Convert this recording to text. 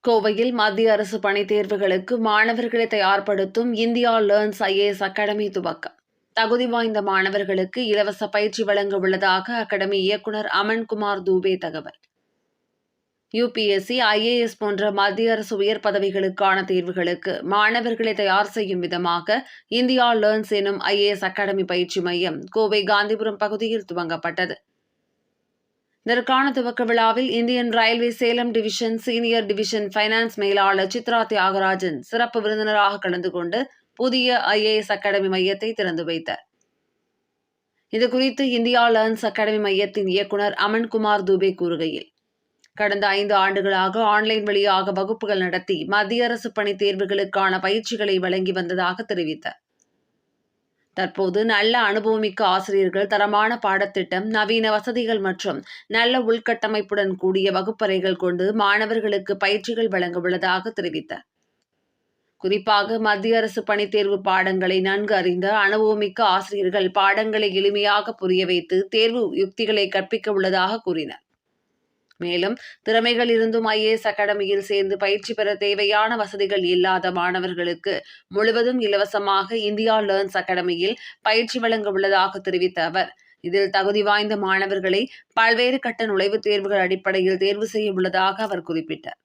கோவையில் மத்திய அரசு பணித் தேர்வுகளுக்கு மாணவர்களை தயார்படுத்தும் இந்தியா லேர்ன்ஸ் ஐஏஎஸ் அகாடமி துவக்கம். தகுதி வாய்ந்த மாணவர்களுக்கு இலவச பயிற்சி வழங்க உள்ளதாக அகாடமி இயக்குநர் அமன்குமார் தூபே தகவல். யுபிஎஸ்சி, ஐஏஎஸ் போன்ற மத்திய அரசு உயர் பதவிகளுக்கான தேர்வுகளுக்கு மாணவர்களை தயார் செய்யும் விதமாக இந்தியா லேர்ன்ஸ் எனும் ஐஏஎஸ் அகாடமி பயிற்சி மையம் கோவை காந்திபுரம் பகுதியில் துவங்கப்பட்டது. இதற்கான துவக்க விழாவில் Indian railway Salem division senior division finance மேலாளர் சித்ரா தியாகராஜன் சிறப்பு விருந்தினராக கலந்து கொண்டு புதிய ஐஏஎஸ் அகாடமி மையத்தை திறந்து வைத்தார். இதுகுறித்து இந்தியா லேர்ன்ஸ் அகாடமி மையத்தின் இயக்குநர் அமன்குமார் தூபே கூறுகையில், கடந்த 5 ஆண்டுகளாக ஆன்லைன் வழியாக வகுப்புகள் நடத்தி மத்திய அரசு பணி தேர்வுகளுக்கான பயிற்சிகளை வழங்கி வந்ததாக தெரிவித்தார். தற்போது நல்ல அனுபவமிக்க ஆசிரியர்கள், தரமான பாடத்திட்டம், நவீன வசதிகள் மற்றும் நல்ல உள்கட்டமைப்புடன் கூடிய வகுப்பறைகள் கொண்டு மாணவர்களுக்கு பயிற்சிகள் வழங்க உள்ளதாக தெரிவித்தார். குறிப்பாக மத்திய அரசு பணித் தேர்வு பாடங்களை நன்கு அறிந்த அனுபவமிக்க ஆசிரியர்கள் பாடங்களை எளிமையாக புரிய வைத்து தேர்வு யுக்திகளை கற்பிக்க உள்ளதாக கூறினார். மேலும் திறமைகள் இருந்தும் ஐஏஎஸ் அகாடமியில் சேர்ந்து பயிற்சி பெற தேவையான வசதிகள் இல்லாத மாணவர்களுக்கு முழுவதும் இலவசமாக இந்தியா லேர்ன்ஸ் அகாடமியில் பயிற்சி வழங்க உள்ளதாக தெரிவித்த அவர், இதில் தகுதி வாய்ந்த மாணவர்களை பல்வேறு கட்ட நுழைவுத் தேர்வுகள் அடிப்படையில் தேர்வு செய்ய உள்ளதாக அவர் குறிப்பிட்டார்.